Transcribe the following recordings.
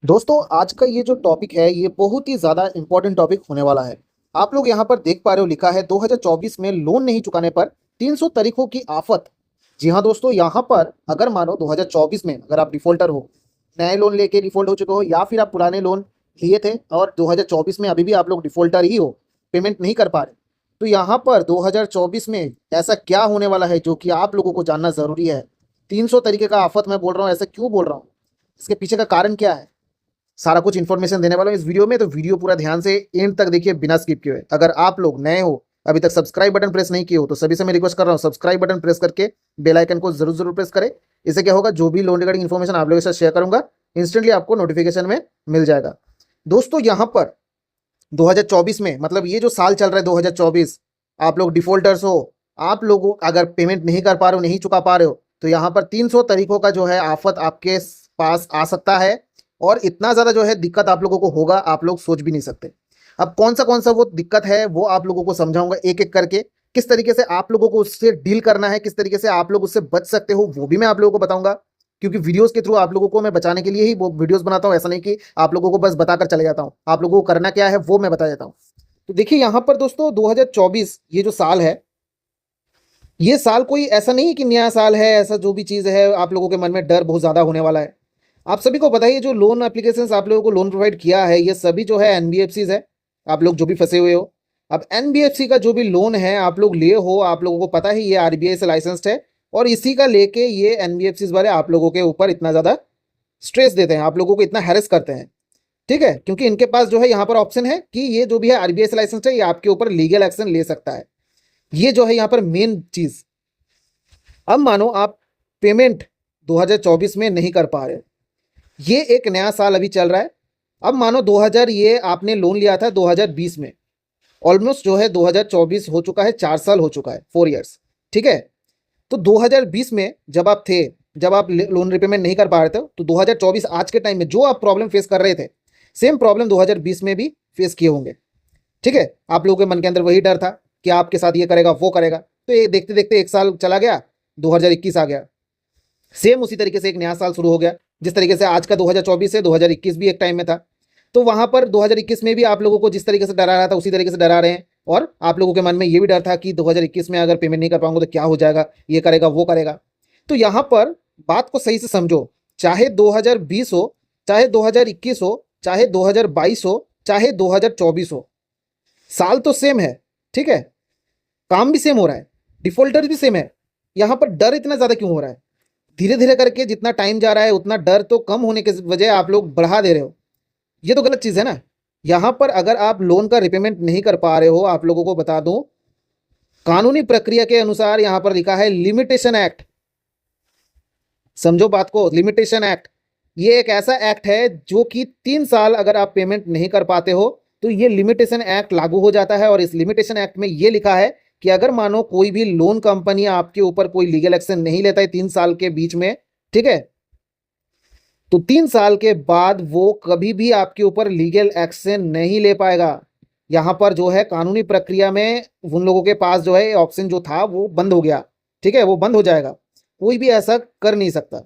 दोस्तों आज का ये जो टॉपिक है ये बहुत ही ज़्यादा इंपॉर्टेंट टॉपिक होने वाला है। आप लोग यहाँ पर देख पा रहे हो लिखा है 2024 में लोन नहीं चुकाने पर 300 तरीकों की आफत। जी हाँ दोस्तों, यहाँ पर अगर मानो 2024 में अगर आप डिफॉल्टर हो, नए लोन लेके डिफॉल्ट हो चुके हो या फिर आप पुराने लोन लिए थे और 2024 में अभी भी आप लोग डिफॉल्टर ही हो, पेमेंट नहीं कर पा रहे, तो यहाँ पर 2024 में ऐसा क्या होने वाला है जो कि आप लोगों को जानना ज़रूरी है। 300 तरीके का आफत मैं बोल रहा हूँ, ऐसा क्यों बोल रहा हूँ, इसके पीछे का कारण क्या है, सारा कुछ इन्फॉर्मेशन देने वाला हूँ इस वीडियो में। तो वीडियो पूरा ध्यान से एंड तक देखिए बिना स्किप किए हुए। अगर आप लोग नए हो, अभी तक सब्सक्राइब बटन प्रेस नहीं किए हो, तो सभी से मैं रिक्वेस्ट कर रहा हूँ सब्सक्राइब बटन प्रेस करके बेल आइकन को जरूर जरूर प्रेस करें। इससे क्या होगा, जो भी लोन रिगार्डिंग इन्फॉर्मेशन आप लोगों के साथ शेयर करूंगा इंस्टेंटली आपको नोटिफिकेशन में मिल जाएगा। दोस्तों यहाँ पर 2024 में, मतलब ये जो साल चल रहा है 2024, आप लोग डिफॉल्टर्स हो, आप लोग अगर पेमेंट नहीं कर पा रहे हो, नहीं चुका पा रहे हो, तो यहाँ पर 300 तरीकों का जो है आफत आपके पास आ सकता है। और इतना ज़्यादा जो है दिक्कत आप लोगों को होगा, आप लोग सोच भी नहीं सकते। अब कौन सा वो दिक्कत है वो आप लोगों को समझाऊंगा एक एक करके। किस तरीके से आप लोगों को उससे डील करना है, किस तरीके से आप लोग उससे बच सकते हो, वो भी मैं आप लोगों को बताऊंगा। क्योंकि वीडियोस के थ्रू आप लोगों को मैं बचाने के लिए ही वो वीडियोस बनाता हूं, ऐसा नहीं कि आप लोगों को बस बताकर चले जाता हूं। आप लोगों को करना क्या है वो मैं बता देता हूं। तो देखिए यहाँ पर दोस्तों 2024 ये जो साल है, ये साल कोई ऐसा नहीं है कि नया साल है, ऐसा जो भी चीज़ है आप लोगों के मन में डर बहुत ज़्यादा होने वाला है। आप सभी को पता है ये जो लोन एप्लीकेशंस आप लोगों को लोन प्रोवाइड किया है, ये सभी जो है एनबीएफसीज है। आप लोग जो भी फंसे हुए हो, अब एनबीएफसी का जो भी लोन है आप लोग लिए हो, आप लोगों को पता ही ये आरबीआई से लाइसेंस्ड है। और इसी का लेके ये एनबीएफसीज वाले आप लोगों के ऊपर इतना ज़्यादा स्ट्रेस देते हैं, आप लोगों को इतना हैरेस करते हैं। ठीक है, क्योंकि इनके पास जो है यहाँ पर ऑप्शन है कि ये जो भी है आरबीआई से लाइसेंस्ड है, ये आपके ऊपर लीगल एक्शन ले सकता है। ये जो है यहाँ पर मेन चीज़। अब मानो आप पेमेंट 2024 में नहीं कर पा रहे, ये एक नया साल अभी चल रहा है। अब मानो 2000 ये आपने लोन लिया था 2020 में, ऑलमोस्ट जो है 2024 हो चुका है, 4 साल हो चुका है, 4 इयर्स। ठीक है, तो 2020 में जब आप थे, जब आप लोन रिपेमेंट नहीं कर पा रहे थे, तो 2024 आज के टाइम में जो आप प्रॉब्लम फेस कर रहे थे, सेम प्रॉब्लम 2020 में भी फेस किए होंगे। ठीक है, आप लोगों के मन के अंदर वही डर था कि आपके साथ ये करेगा वो करेगा। तो ये देखते देखते एक साल चला गया, 2021 आ गया, सेम उसी तरीके से एक नया साल शुरू हो गया। जिस तरीके से आज का 2024 है, 2021 भी एक टाइम में था। तो वहां पर 2021 में भी आप लोगों को जिस तरीके से डरा रहा था उसी तरीके से डरा रहे हैं। और आप लोगों के मन में ये भी डर था कि 2021 में अगर पेमेंट नहीं कर पाऊंगा तो क्या हो जाएगा, ये करेगा वो करेगा। तो यहाँ पर बात को सही से समझो, चाहे 2020 हो, चाहे 2021 हो, चाहे 2022 हो, चाहे 2024 हो, साल तो सेम है। ठीक है, काम भी सेम हो रहा है, डिफॉल्टर भी सेम है। यहाँ पर डर इतना ज्यादा क्यों हो रहा है? धीरे धीरे करके जितना टाइम जा रहा है उतना डर तो कम होने के वजह आप लोग बढ़ा दे रहे हो। ये तो गलत चीज है ना। यहाँ पर अगर आप लोन का रिपेमेंट नहीं कर पा रहे हो, आप लोगों को बता दूं, कानूनी प्रक्रिया के अनुसार यहाँ पर लिखा है लिमिटेशन एक्ट। समझो बात को, लिमिटेशन एक्ट ये एक ऐसा एक्ट है जो कि 3 साल अगर आप पेमेंट नहीं कर पाते हो तो ये लिमिटेशन एक्ट लागू हो जाता है। और इस लिमिटेशन एक्ट में ये लिखा है कि अगर मानो कोई भी लोन कंपनी आपके ऊपर कोई लीगल एक्शन नहीं लेता है 3 साल के बीच में, ठीक है, तो 3 साल के बाद वो कभी भी आपके ऊपर लीगल एक्शन नहीं ले पाएगा। यहां पर जो है कानूनी प्रक्रिया में उन लोगों के पास जो है ऑप्शन जो था वो बंद हो गया। ठीक है, वो बंद हो जाएगा, कोई भी ऐसा कर नहीं सकता।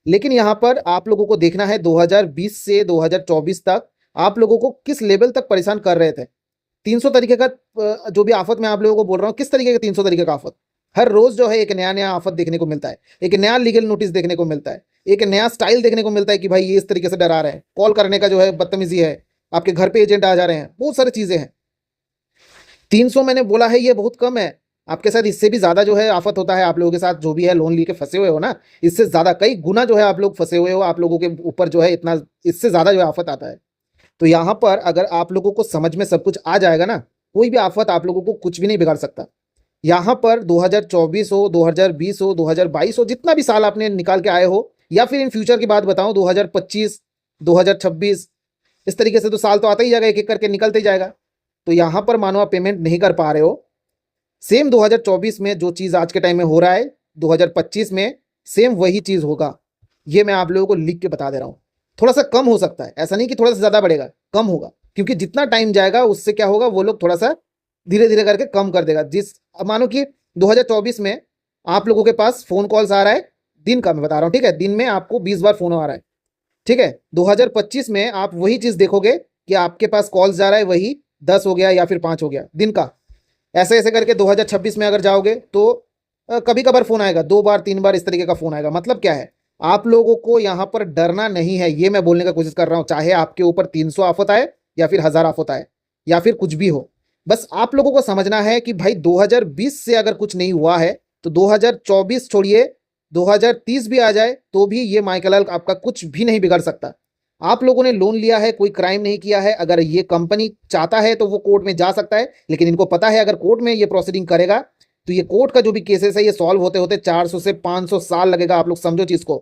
लेकिन यहां पर आप लोगों को देखना है 2020 से 2024 तक आप लोगों को किस लेवल तक परेशान कर रहे थे। 300 तरीके का जो भी आफत मैं आप लोगों को बोल रहा हूँ, किस तरीके का 300 तरीके का आफत। हर रोज जो है एक नया नया आफत देखने को मिलता है, एक नया लीगल नोटिस देखने को मिलता है, एक नया स्टाइल देखने को मिलता है कि भाई ये इस तरीके से डरा रहे हैं, कॉल करने का जो है बदतमीजी है, आपके घर पे एजेंट आ जा रहे हैं, बहुत सारी चीजें हैं। 300 मैंने बोला है ये बहुत कम है, आपके साथ इससे भी ज्यादा जो है आफत होता है। आप लोगों के साथ जो भी है लोन लेके फंसे हुए हो ना, इससे ज्यादा कई गुना जो है आप लोग फंसे हुए हो, आप लोगों के ऊपर जो है इतना, इससे ज्यादा जो है आफत आता है। तो यहाँ पर अगर आप लोगों को समझ में सब कुछ आ जाएगा ना, कोई भी आफत आप लोगों को कुछ भी नहीं बिगाड़ सकता। यहाँ पर 2024 हो, 2020 हो, 2022 हो, जितना भी साल आपने निकाल के आए हो, या फिर इन फ्यूचर की बात बताऊं 2025, 2026, इस तरीके से तो साल तो आता ही जाएगा, एक एक करके निकलते ही जाएगा। तो यहाँ पर मानो आप पेमेंट नहीं कर पा रहे हो, सेम 2024 में जो चीज़ आज के टाइम में हो रहा है 2025 में सेम वही चीज़ होगा। ये मैं आप लोगों को लिख के बता दे रहा हूँ। थोड़ा सा कम हो सकता है, ऐसा नहीं कि थोड़ा सा ज़्यादा बढ़ेगा, कम होगा। क्योंकि जितना टाइम जाएगा उससे क्या होगा, वो लोग थोड़ा सा धीरे धीरे करके कम कर देगा। अब मानो कि 2024 में आप लोगों के पास फोन कॉल्स आ रहा है, दिन का मैं बता रहा हूँ, ठीक है, दिन में आपको 20 बार फोन आ रहा है, ठीक है, 2025 में आप वही चीज देखोगे कि आपके पास कॉल्स जा रहा है वही 10 हो गया या फिर 5 हो गया दिन का। ऐसे ऐसे करके 2026 में अगर जाओगे तो कभी कभार फोन आएगा, 2 बार 3 बार इस तरीके का फोन आएगा। मतलब क्या है, आप लोगों को यहाँ पर डरना नहीं है, ये मैं बोलने का कोशिश कर रहा हूँ। चाहे आपके ऊपर 300 आफत आए या फिर 1000 आफत आए या फिर कुछ भी हो, बस आप लोगों को समझना है कि भाई 2020 से अगर कुछ नहीं हुआ है तो 2024 छोड़िए, 2030 भी आ जाए तो भी ये माइकल आपका कुछ भी नहीं बिगाड़ सकता। आप लोगों ने लोन लिया है, कोई क्राइम नहीं किया है। अगर ये कंपनी चाहता है तो वो कोर्ट में जा सकता है, लेकिन इनको पता है अगर कोर्ट में ये प्रोसीडिंग करेगा तो ये कोर्ट का जो भी केसेस है ये सॉल्व होते होते 400 से 500 साल लगेगा। आप लोग समझो चीज को,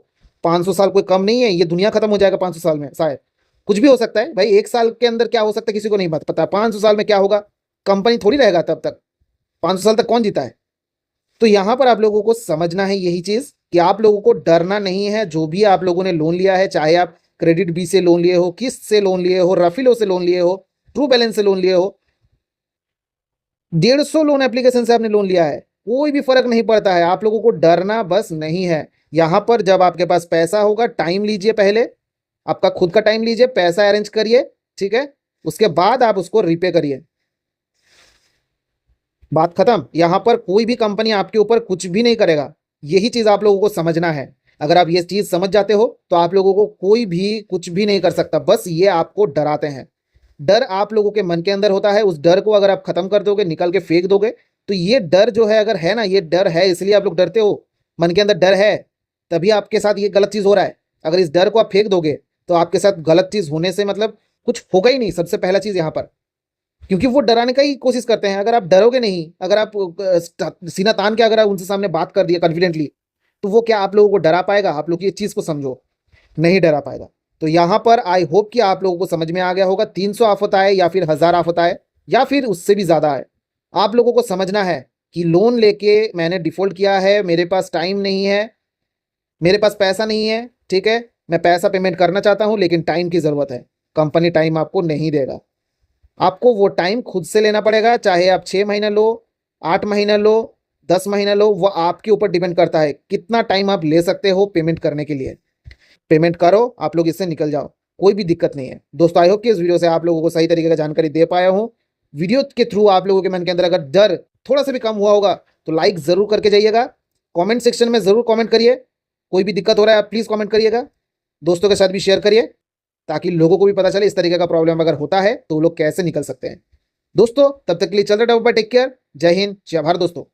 500 साल कोई कम नहीं है, ये दुनिया खत्म हो जाएगा 500 साल में। शायद कुछ भी हो सकता है भाई, 1 साल के अंदर क्या हो सकता है किसी को नहीं पता, 500 साल में क्या होगा, कंपनी थोड़ी रहेगा तब तक। 500 साल तक कौन जीता है? तो यहां पर आप लोगों को समझना है यही चीज कि आप लोगों को डरना नहीं है। जो भी आप लोगों ने लोन लिया है, चाहे आप क्रेडिट बी से लोन लिए हो, किस्त से लोन लिए हो, रफीलो से लोन लिए हो, ट्रू बैलेंस से लोन लिए हो, 150 लोन एप्लीकेशन से आपने लोन लिया है, कोई भी फर्क नहीं पड़ता है। आप लोगों को डरना बस नहीं है। यहां पर जब आपके पास पैसा होगा, टाइम लीजिए, पहले आपका खुद का टाइम लीजिए, पैसा अरेंज करिए, ठीक है, उसके बाद आप उसको रिपे करिए। बात खत्म। यहां पर कोई भी कंपनी आपके ऊपर कुछ भी नहीं करेगा, यही चीज आप लोगों को समझना है। अगर आप ये चीज समझ जाते हो तो आप लोगों को कोई भी कुछ भी नहीं कर सकता, बस ये आपको डराते हैं। डर आप लोगों के मन के अंदर होता है, उस डर को अगर आप खत्म कर दोगे, निकाल के फेंक दोगे, तो ये डर जो है, अगर है ना, ये डर है इसलिए आप लोग डरते हो, मन के अंदर डर है तभी आपके साथ ये गलत चीज हो रहा है। अगर इस डर को आप फेंक दोगे तो आपके साथ गलत चीज होने से मतलब कुछ होगा ही नहीं, सबसे पहला चीज यहाँ पर। क्योंकि वो डराने का ही कोशिश करते हैं। अगर आप डरोगे नहीं, अगर आप सीना तान के अगर आप उनसे सामने बात कर दिया कॉन्फिडेंटली, तो वो क्या आप लोगों को डरा पाएगा? आप लोग ये चीज को समझो, नहीं डरा पाएगा। तो यहां पर आई होप कि आप लोगों को समझ में आ गया होगा। 300 आफत आए या फिर 1000 आफत आए या फिर उससे भी ज्यादा आए, आप लोगों को समझना है कि लोन लेके मैंने डिफॉल्ट किया है, मेरे पास टाइम नहीं है, मेरे पास पैसा नहीं है, ठीक है, मैं पैसा पेमेंट करना चाहता हूं लेकिन टाइम की जरूरत है, कंपनी टाइम आपको नहीं देगा। आपको वो टाइम खुद से लेना पड़ेगा, चाहे आप 6 महीना लो, 8 महीना लो, 10 महीना लो, वो आपके ऊपर डिपेंड करता है कितना टाइम आप ले सकते हो पेमेंट करने के लिए। पेमेंट करो, आप लोग इससे निकल जाओ, कोई भी दिक्कत नहीं है। दोस्तों आई होप कि इस वीडियो से आप लोगों को सही तरीके का जानकारी दे पाया हूँ। वीडियो के थ्रू आप लोगों के मन के अंदर अगर डर थोड़ा सा भी कम हुआ होगा तो लाइक जरूर करके जाइएगा, कमेंट सेक्शन में जरूर कमेंट करिए। कोई भी दिक्कत हो रहा है आप प्लीज़ कमेंट करिएगा, दोस्तों के साथ भी शेयर करिए ताकि लोगों को भी पता चले इस तरीके का प्रॉब्लम अगर होता है तो वो लोग कैसे निकल सकते हैं। दोस्तों तब तक के लिए चल रहा है, टेक केयर, जय हिंद, जय भारत दोस्तों।